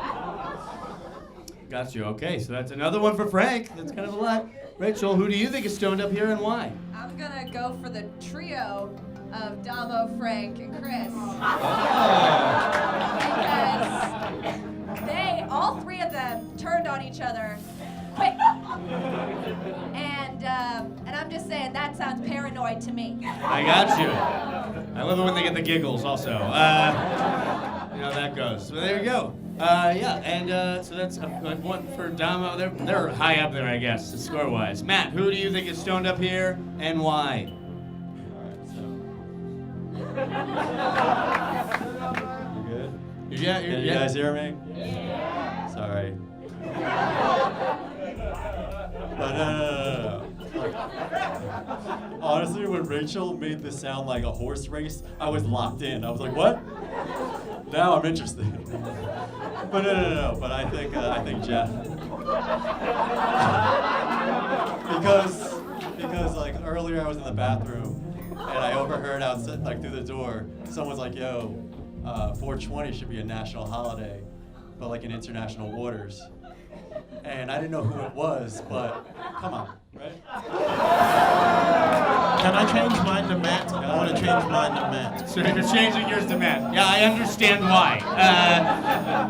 S1: Got you. Okay, so that's another 1 for Frank. That's kind of a lot. Rachel, who do you think is stoned up here and why?
S17: I'm gonna go for the trio of Damo, Frank, and Chris. Because all 3 of them turned on each other quick. And I'm just saying that sounds paranoid to me.
S1: I got you. I love it when they get the giggles also. You know how that goes. So there you go. Yeah, and so that's 1 for Damo. They're high up there, I guess, score-wise. Matt, who do you think is stoned up here and why?
S13: You good?
S1: Yeah,
S13: Can you guys hear me? Yeah. Sorry. But no. Honestly, when Rachel made this sound like a horse race, I was locked in. I was like, what? Now I'm interested. But no. But I think Jeff. because like earlier I was in the bathroom and I overheard outside, like through the door, someone's like, yo, 420 should be a national holiday, but like in international waters. And I didn't know who it was, but come on, right?
S14: Can I change mine to Matt? I want to change mine to Matt.
S1: So you're changing yours to Matt. Yeah, I understand why.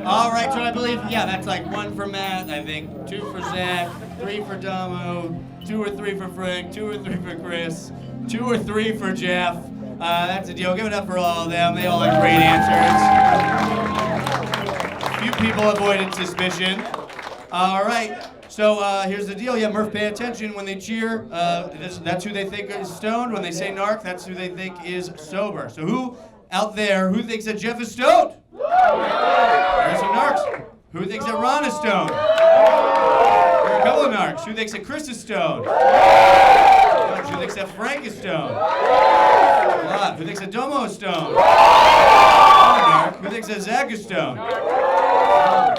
S1: All right, so I believe, yeah, that's like 1 for Matt, I think 2 for Zach, 3 for Damo, 2 or 3 for Frank, 2 or 3 for Chris, 2 or 3 for Jeff. That's a deal. Give it up for all of them. They all had great answers. Few people avoided suspicion. All right. So here's the deal. Yeah, Murph, pay attention when they cheer. That's who they think is stoned. When they say narc, that's who they think is sober. So who out there, who thinks that Jeff is stoned? There's some narcs. Who thinks that Ron is stoned? There are a couple of narcs. Who thinks that Chris is stoned? Who thinks that Frank is stoned? A lot. Who thinks that Domo is stoned? Narc. Who thinks that Zach is stoned?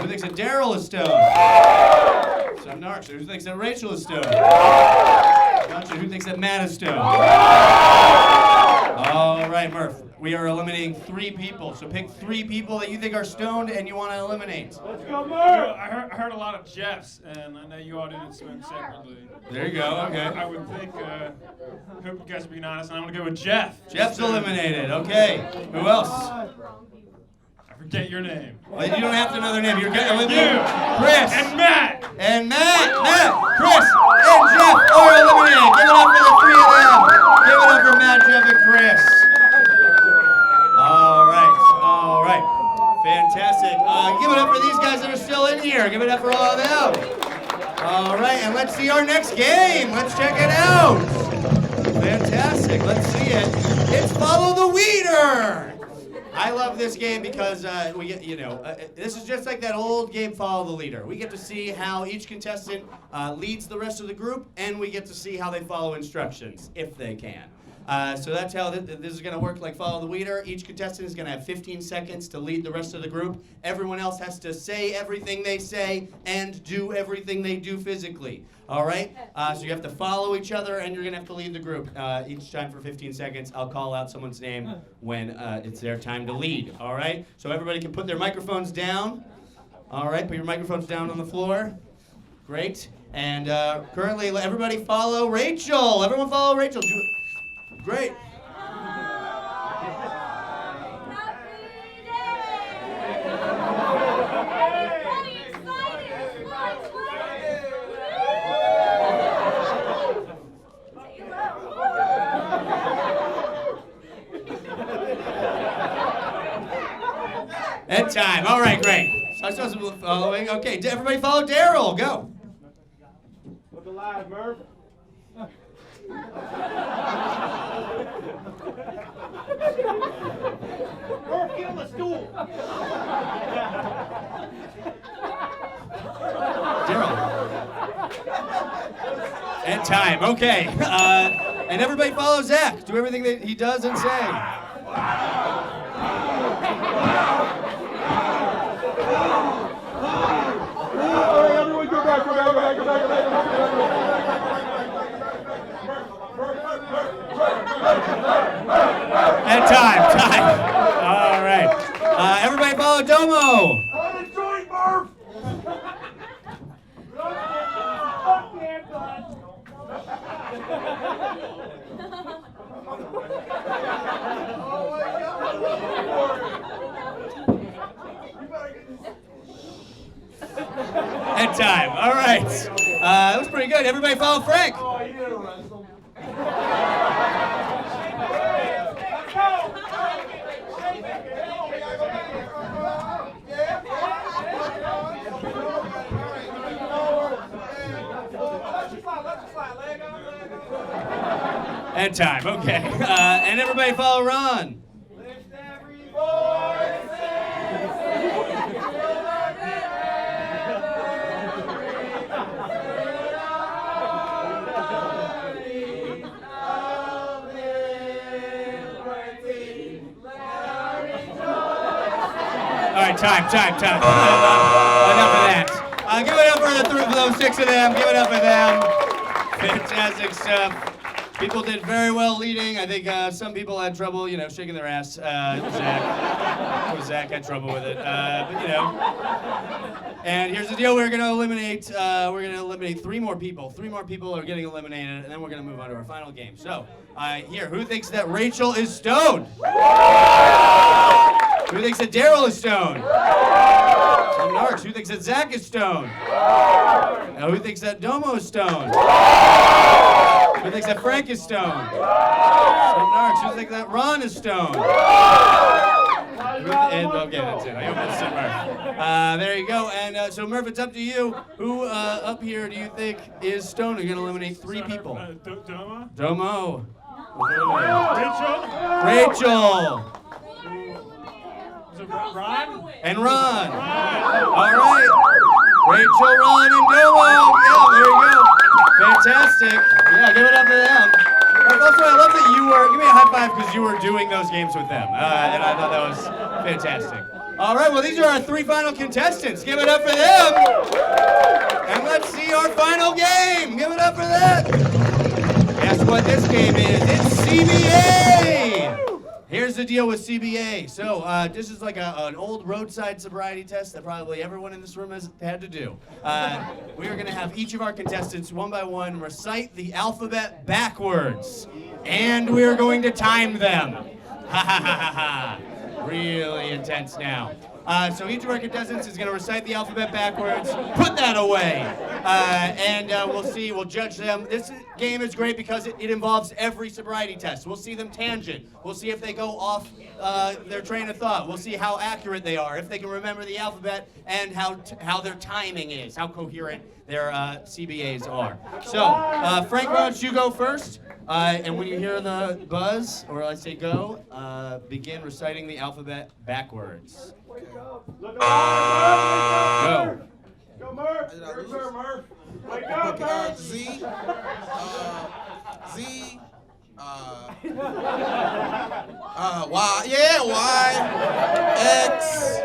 S1: Who thinks that Daryl is stoned? Some narcs. Who thinks that Rachel is stoned? Gotcha. Who thinks that Matt is stoned? All right, Murph. We are eliminating 3 people. So pick 3 people that you think are stoned and you want to eliminate.
S15: Let's go, Murph! I heard a lot of Jeffs, and I know you all didn't swim separately.
S1: There you go, okay.
S15: I would think, hope you guys are being honest, and I'm going to go with Jeff.
S1: Jeff's eliminated, okay. Who else?
S15: I forget your name.
S1: Well, you don't have to know their name. You're getting with
S15: you.
S1: Chris.
S15: And Matt.
S1: And Matt, Chris, and Jeff are eliminated. Give it up for the 3 of them. Give it up for Matt, Jeff, and Chris. All right. Fantastic. Give it up for these guys that are still in here. Give it up for all of them. All right, and let's see our next game. Let's check it out. Fantastic. Let's see it. It's Follow the Wiener. I love this game because we get, this is just like that old game, Follow the Leader. We get to see how each contestant leads the rest of the group, and we get to see how they follow instructions, if they can. So that's how this is going to work, like Follow the Leader. Each contestant is going to have 15 seconds to lead the rest of the group. Everyone else has to say everything they say and do everything they do physically. All right? So you have to follow each other, and you're going to have to lead the group each time for 15 seconds. I'll call out someone's name when it's their time to lead. All right? So everybody can put their microphones down. All right? Put your microphones down on the floor. Great. And currently, everybody follow Rachel. Everyone follow Rachel. Great. End time. All right, great. So I'm supposed to be following. Okay, everybody follow Daryl. Go.
S15: Look alive, Murph. Murph, get on the stool.
S1: Daryl. End time. Okay. And everybody follow Zach. Do everything that he does and say.
S15: All right, everyone go back.
S1: And time. All right. Everybody follow Domo.
S15: On the joint, Murph.
S1: End time. All right. That was pretty good. Everybody follow Frank.
S15: Oh, you didn't wrestle.
S1: End time. Okay. And everybody follow Ron. All right, time. Enough of that. Give it up for those 6 of them. Give it up for them. Fantastic stuff. People did very well leading. I think some people had trouble, shaking their ass. Zach had trouble with it. And here's the deal: we're gonna eliminate 3 more people. 3 more people are getting eliminated, and then we're gonna move on to our final game. So, here, who thinks that Rachel is stoned? Who thinks that Daryl is stoned? Some narcs. Who thinks that Zach is stoned? Now, who thinks that Domo is stoned? Who thinks that Frank is stoned? Some narcs. Who thinks that Ron is stoned? Okay, that's it. I almost said Murph. There you go. And so, Murph, it's up to you. Who up here do you think is stoned? You're going to eliminate 3 people. Domo. Rachel.
S15: Ron?
S1: And Ron. All right. Rachel, Ron, and Domo. Yeah, there you go. Fantastic. Yeah, give it up for them. Also, I love that you were, give me a high five because you were doing those games with them. And I thought that was fantastic. All right, well, these are our 3 final contestants. Give it up for them. And let's see our final game. Give it up for that. Guess what this game is? It's CBA. Here's the deal with CBA. So this is like an old roadside sobriety test that probably everyone in this room has had to do. We are going to have each of our contestants, one by one, recite the alphabet backwards. And we are going to time them. Ha ha ha ha ha. Really intense now. So each of our contestants is going to recite the alphabet backwards. Put that away. And we'll judge them. This game is great because it involves every sobriety test. We'll see them tangent. We'll see if they go off their train of thought. We'll see how accurate they are, if they can remember the alphabet, and how their timing is, how coherent their CBAs are. So, Frank, why don't you go first? And when you hear the buzz, or I say go, begin reciting the alphabet backwards. Go.
S15: Go, Murph. Where's Murph? Wake up, Murph.
S12: Z. Y. Yeah, Y. X.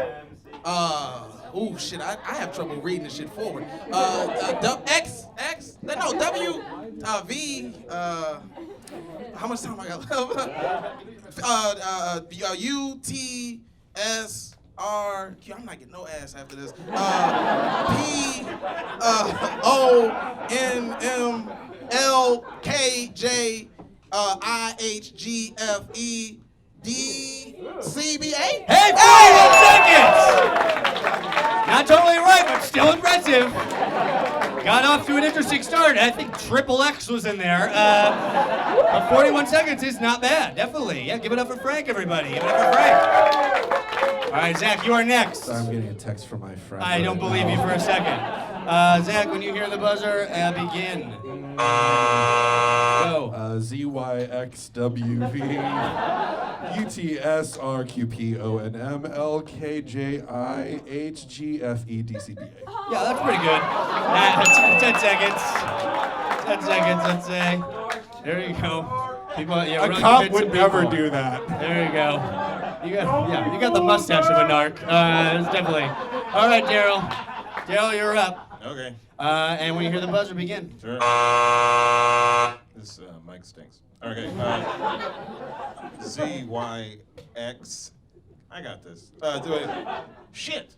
S12: Oh shit! I have trouble reading this shit forward. X. No, W. V. How much time I got left? U. T. S. R. Q. I'm not getting no ass after this. P. O. N. M. L. K. J. I. H. G. F. E. D. C. B. A.
S1: Hey, 41 seconds! Not totally right, but still impressive. Got off to an interesting start. I think triple X was in there. 41 seconds is not bad, definitely. Yeah, give it up for Frank, everybody. Give it up for Frank. All right, Zach, you are next.
S4: So I'm getting a text from my friend.
S1: I don't believe you for a second. Zach, when you hear the buzzer, begin. Go.
S4: ZYXWV UTSRQPONMLKJIHGFEDCBA.
S1: Yeah, that's pretty good. 10 seconds. 10 seconds, let's say. There you go. People,
S4: a cop would never do that.
S1: There you go. You got the mustache of a narc. It's definitely. All right, Daryl. Daryl, you're up.
S14: Okay.
S1: And when you hear the buzzer, begin.
S14: Sure. This mic stinks. Okay. ZYX. I got this. Do it. Shit.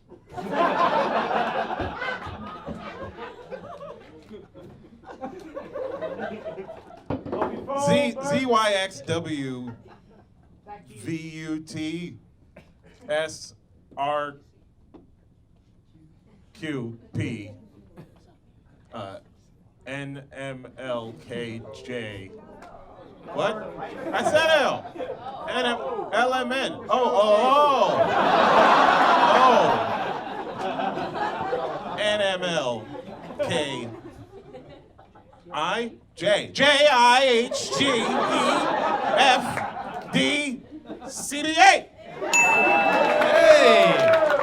S14: ZYXW VUT SRQP NMLKJ. What? I said L. LMN. Oh. NMLK. JIHGEFDCBA.
S1: Hey,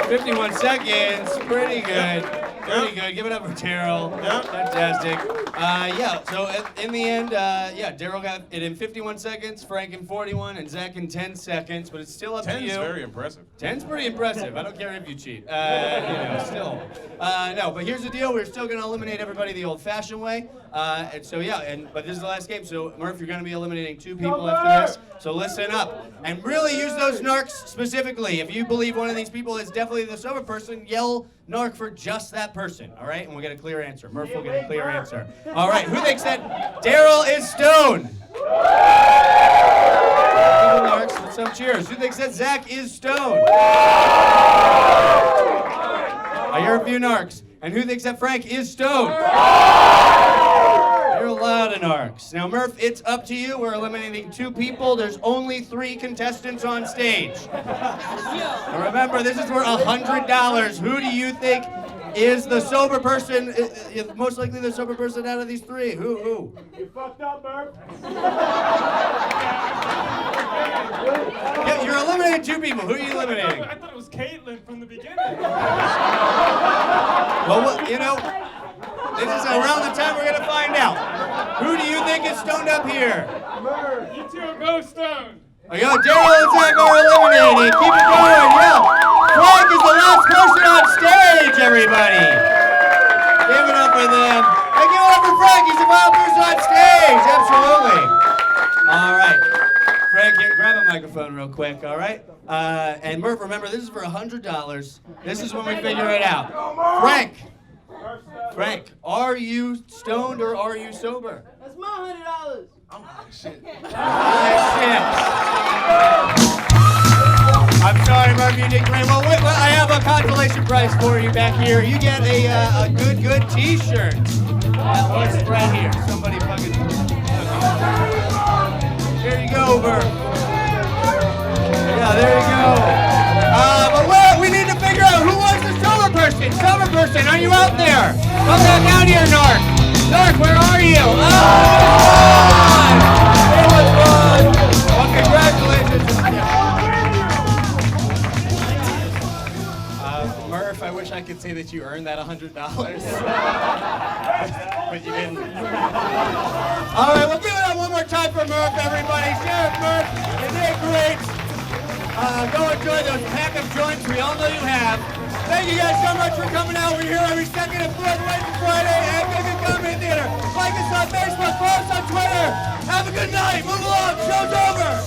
S1: 51 seconds, pretty good. Pretty good. Give it up for Daryl. Fantastic. So in the end, Daryl got it in 51 seconds, Frank in 41, and Zach in 10 seconds, but it's still up to you.
S14: 10's very impressive.
S1: 10's pretty impressive. I don't care if you cheat. Still. No, but here's the deal. We're still going to eliminate everybody the old-fashioned way. But this is the last game. So, Murph, you're going to be eliminating 2 people after this. So listen up. And really use those narcs specifically. If you believe one of these people is definitely the sober person, yell narc for just that person. All right? And we'll get a clear answer. Murph will get a clear answer. All right. Who thinks that Daryl is stoned? Narcs with some cheers. Who thinks that Zach is stoned? I hear a few narcs. And who thinks that Frank is stoned? There are a lot of narcs. Now, Murph, it's up to you. We're eliminating 2 people. There's only 3 contestants on stage. Now remember, this is for $100. Who do you think is the sober person, most likely the sober person out of these 3? Who?
S15: You fucked up, Murph.
S1: Yeah, you're eliminating 2 people. Who are you eliminating?
S15: I thought it was Caitlin from the beginning.
S1: Well, this is around the time we're going to find out. Who do you think is stoned up here?
S15: Murph, you 2 are ghost stoned.
S1: Daryl and Zach are eliminated. Keep it going, Frank is the last person on stage, everybody. Give it up for them. Hey, give it up for Frank. He's the final person on stage. Absolutely. All right. Frank, here, grab a microphone real quick, all right? And Murph, remember, this is for $100. This is when we figure it out. Frank, are you stoned or are you sober?
S9: That's my $100.
S12: I'm high as shit.
S1: I'm sorry, Murph, you did great. Well, I have a consolation prize for you back here. You get a good T-shirt. What's right here? Somebody fucking... Here you go, Murph. Yeah, there you go. But we need to figure out who was the sober person. Sober person, are you out there? Come back out here, Narc. Narc, where are you? It was fun. Well, congratulations.
S6: Murph, I wish I could say that you earned that $100. But you didn't.
S1: All right, we'll give it up one more time for Murph, everybody. Sheriff Murph, you did great. Go enjoy those pack of joints we all know you have. Thank you guys so much for coming out. We're here every second and fourth Wednesday, Friday at Big Comedy Theater. Like us on Facebook, follow us on Twitter. Have a good night. Move along. Show's over.